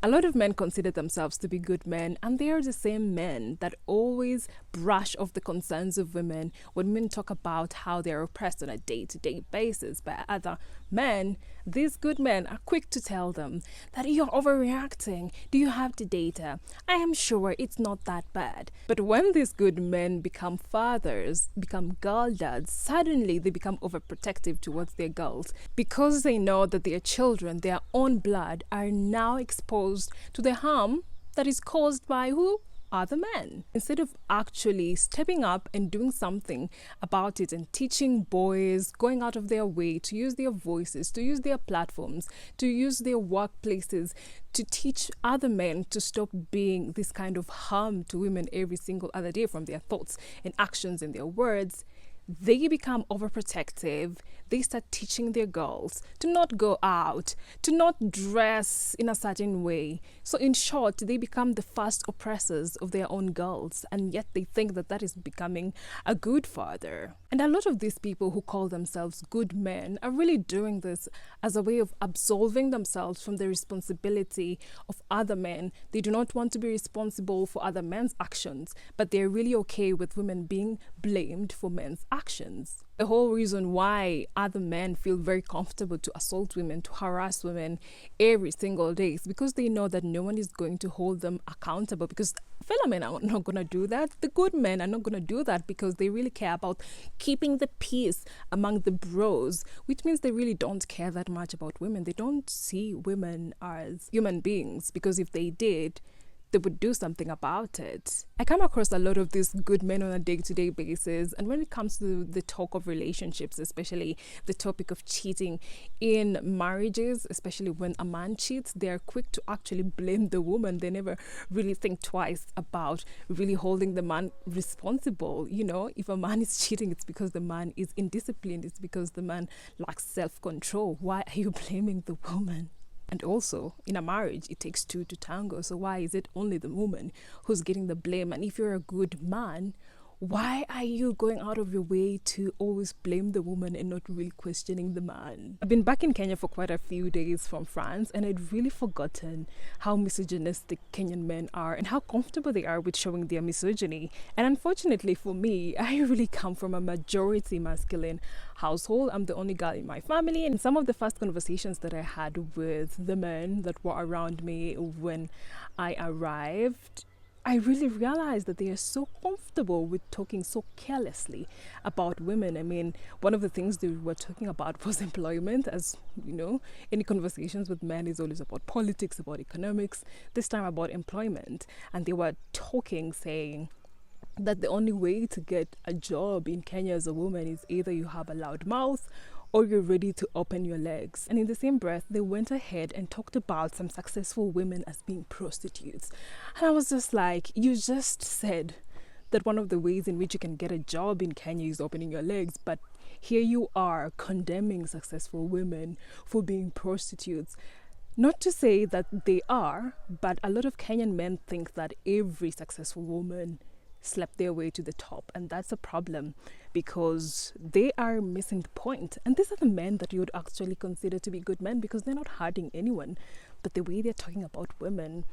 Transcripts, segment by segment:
A lot of men consider themselves to be good men, and they are the same men that always brush off the concerns of women when women talk about how they are oppressed on a day-to-day basis by other men. These good men are quick to tell them that you're overreacting. Do you have the data? I am sure it's not that bad. But when these good men become fathers, become girl dads, suddenly they become overprotective towards their girls because they know that their children, their own blood, are now exposed to the harm that is caused by who? Other men. Instead of actually stepping up and doing something about it and teaching boys, going out of their way to use their voices, to use their platforms, to use their workplaces, to teach other men to stop being this kind of harm to women every single other day from their thoughts and actions and their words, they become overprotective. They start teaching their girls to not go out, to not dress in a certain way. So in short, they become the first oppressors of their own girls, and yet they think that that is becoming a good father. And a lot of these people who call themselves good men are really doing this as a way of absolving themselves from the responsibility of other men. They do not want to be responsible for other men's actions, but they're really okay with women being blamed for men's actions. The whole reason why other men feel very comfortable to assault women, to harass women every single day is because they know that no one is going to hold them accountable, because fellow men are not going to do that. The good men are not going to do that because they really care about keeping the peace among the bros, which means they really don't care that much about women. They don't see women as human beings, because if they did, they would do something about it. I come across a lot of these good men on a day-to-day basis, and when it comes to the talk of relationships, especially the topic of cheating in marriages, especially when a man cheats, they're quick to actually blame the woman. They never really think twice about really holding the man responsible. You know, if a man is cheating, it's because the man is indisciplined, it's because the man lacks self-control. Why are you blaming the woman? And also, in a marriage, it takes two to tango. So why is it only the woman who's getting the blame? And if you're a good man, why are you going out of your way to always blame the woman and not really questioning the man? I've been back in Kenya for quite a few days from France, and I'd really forgotten how misogynistic Kenyan men are and how comfortable they are with showing their misogyny. And unfortunately for me, I really come from a majority masculine household. I'm the only girl in my family, and some of the first conversations that I had with the men that were around me when I arrived, I really realized that they are so comfortable with talking so carelessly about women. I mean, one of the things they were talking about was employment. As you know, any conversations with men is always about politics, about economics, this time about employment. And they were talking, saying that the only way to get a job in Kenya as a woman is either you have a loud mouth or you're ready to open your legs. And in the same breath, they went ahead and talked about some successful women as being prostitutes. And I was just like, you just said that one of the ways in which you can get a job in Kenya is opening your legs, but here you are condemning successful women for being prostitutes. Not to say that they are, but a lot of Kenyan men think that every successful woman slept their way to the top, and that's a problem because they are missing the point. And these are the men that you would actually consider to be good men because they're not hurting anyone, but the way they're talking about women,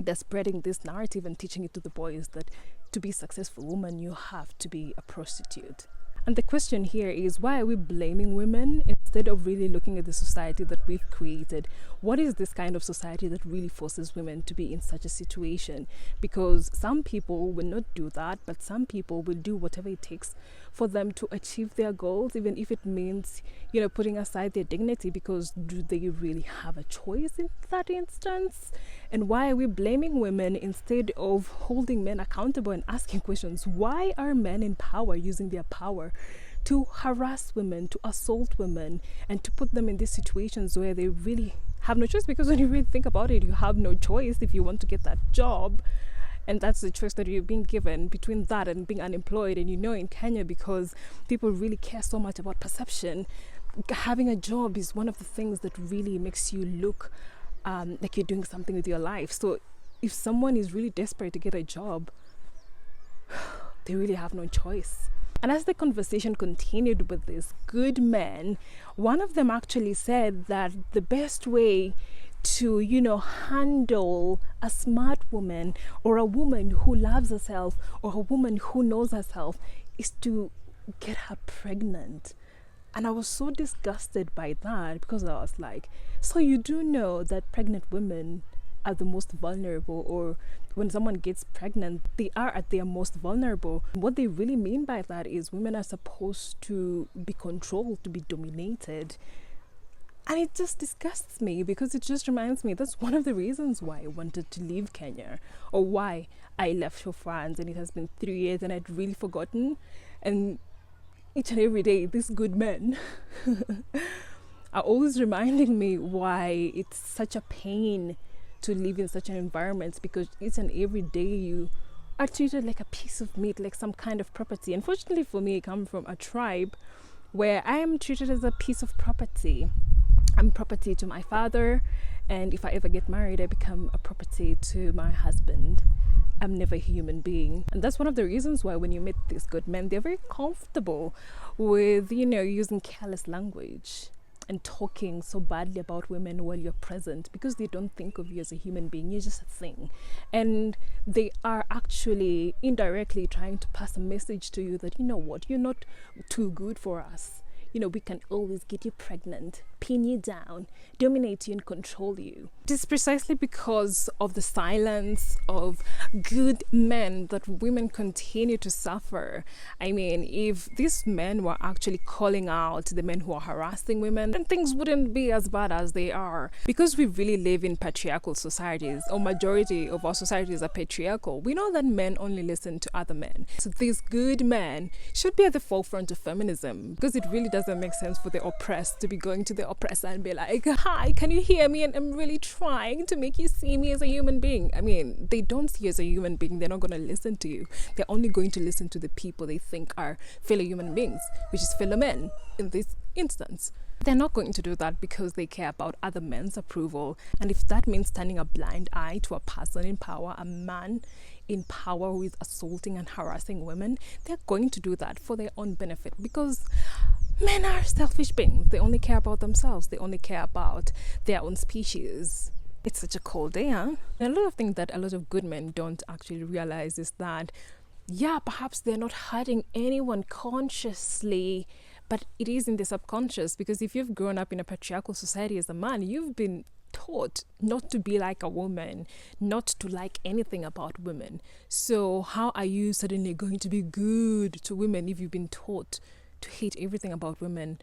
they're spreading this narrative and teaching it to the boys that to be a successful woman you have to be a prostitute. And the question here is, why are we blaming women instead of really looking at the society that we've created? What is this kind of society that really forces women to be in such a situation? Because some people will not do that, but some people will do whatever it takes for them to achieve their goals, even if it means, you know, putting aside their dignity, because do they really have a choice in that instance? And why are we blaming women instead of holding men accountable and asking questions? Why are men in power using their power to harass women, to assault women, and to put them in these situations where they really have no choice? Because when you really think about it, you have no choice if you want to get that job. And that's the choice that you're being given between that and being unemployed. And you know, in Kenya, because people really care so much about perception, having a job is one of the things that really makes you look like you're doing something with your life. So if someone is really desperate to get a job, they really have no choice. And as the conversation continued with these good men, one of them actually said that the best way to, handle a smart woman or a woman who loves herself or a woman who knows herself is to get her pregnant. And I was so disgusted by that, because I was like, so you do know that pregnant women are the most vulnerable, or when someone gets pregnant, they are at their most vulnerable. What they really mean by that is women are supposed to be controlled, to be dominated. And it just disgusts me, because it just reminds me that's one of the reasons why I wanted to leave Kenya, or why I left for France, and it has been 3 years and I'd really forgotten. And each and every day, these good men are always reminding me why it's such a pain to live in such an environment, because each and every day you are treated like a piece of meat, like some kind of property. Unfortunately for me, I come from a tribe where I am treated as a piece of property. I'm property to my father, and if I ever get married, I become a property to my husband. I'm never a human being. And that's one of the reasons why when you meet these good men, they're very comfortable with, using careless language and talking so badly about women while you're present, because they don't think of you as a human being. You're just a thing. And they are actually indirectly trying to pass a message to you that, you're not too good for us. We can always get you pregnant, pin you down, dominate you and control you. It is precisely because of the silence of good men that women continue to suffer. I mean, if these men were actually calling out the men who are harassing women, then things wouldn't be as bad as they are. Because we really live in patriarchal societies, or majority of our societies are patriarchal, we know that men only listen to other men. So these good men should be at the forefront of feminism, because it really doesn't make sense for the oppressed to be going to the oppressor and be like, hi, can you hear me? And I'm really trying to make you see me as a human being. I mean, they don't see you as a human being. They're not going to listen to you. They're only going to listen to the people they think are fellow human beings, which is fellow men in this instance. They're not going to do that because they care about other men's approval. And if that means turning a blind eye to a person in power, a man in power who is assaulting and harassing women, they're going to do that for their own benefit, because men are selfish beings. They only care about themselves. They only care about their own species. It's such a cold day, huh? And a lot of things that a lot of good men don't actually realize is that, perhaps they're not hurting anyone consciously, but it is in the subconscious. Because if you've grown up in a patriarchal society as a man, you've been taught not to be like a woman, not to like anything about women. So how are you suddenly going to be good to women if you've been taught to hate everything about women?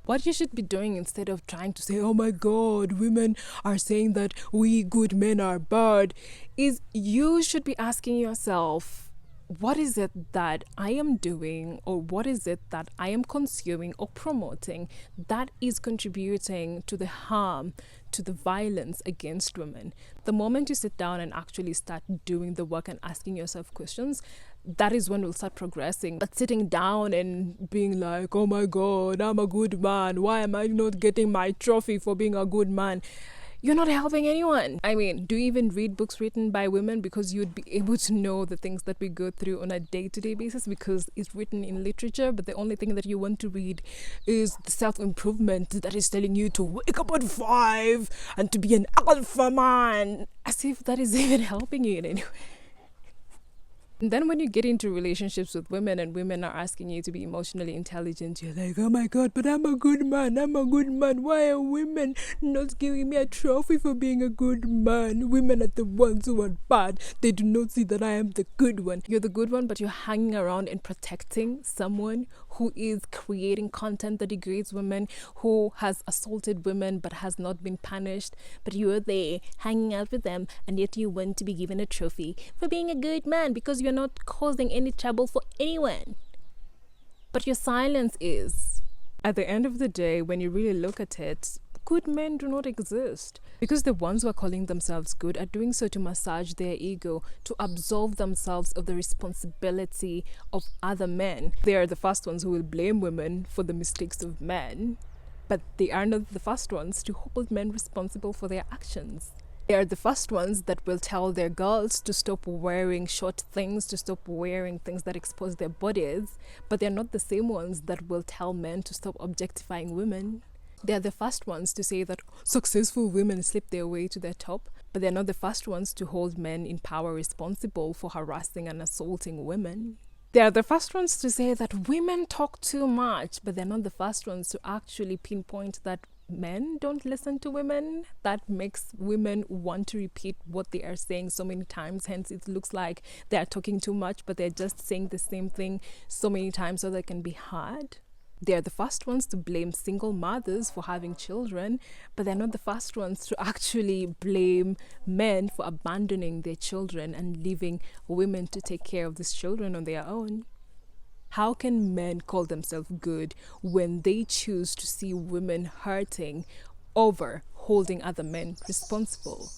What you should be doing, instead of trying to say, oh my God, women are saying that we good men are bad, is you should be asking yourself, what is it that I am doing, or what is it that I am consuming or promoting that is contributing to the harm, to the violence against women? The moment you sit down and actually start doing the work and asking yourself questions, that is when we'll start progressing. But sitting down and being like, oh my God, I'm a good man, why am I not getting my trophy for being a good man? You're not helping anyone. I mean, do you even read books written by women? Because you'd be able to know the things that we go through on a day-to-day basis, because it's written in literature, but the only thing that you want to read is the self-improvement that is telling you to wake up at 5 and to be an alpha man, as if that is even helping you in any way. And then when you get into relationships with women and women are asking you to be emotionally intelligent, you're like, oh my God, but I'm a good man. Why are women not giving me a trophy for being a good man? Women are the ones who are bad. They do not see that I am the good one. You're the good one, but you're hanging around and protecting someone who is creating content that degrades women, who has assaulted women but has not been punished. But you're there hanging out with them, and yet you want to be given a trophy for being a good man, because you're not causing any trouble for anyone. But your silence is. At the end of the day, when you really look at it, good men do not exist, because the ones who are calling themselves good are doing so to massage their ego, to absolve themselves of the responsibility of other men. They are the first ones who will blame women for the mistakes of men, but they are not the first ones to hold men responsible for their actions. They are the first ones that will tell their girls to stop wearing short things, to stop wearing things that expose their bodies, but they're not the same ones that will tell men to stop objectifying women. They're the first ones to say that successful women slip their way to the top, but they're not the first ones to hold men in power responsible for harassing and assaulting women. They're the first ones to say that women talk too much, but they're not the first ones to actually pinpoint that men don't listen to women. That makes women want to repeat what they are saying so many times. Hence, it looks like they're talking too much, but they're just saying the same thing so many times so they can be heard. They're the first ones to blame single mothers for having children, but they're not the first ones to actually blame men for abandoning their children and leaving women to take care of these children on their own. How can men call themselves good when they choose to see women hurting over holding other men responsible?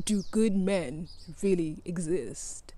Do good men really exist?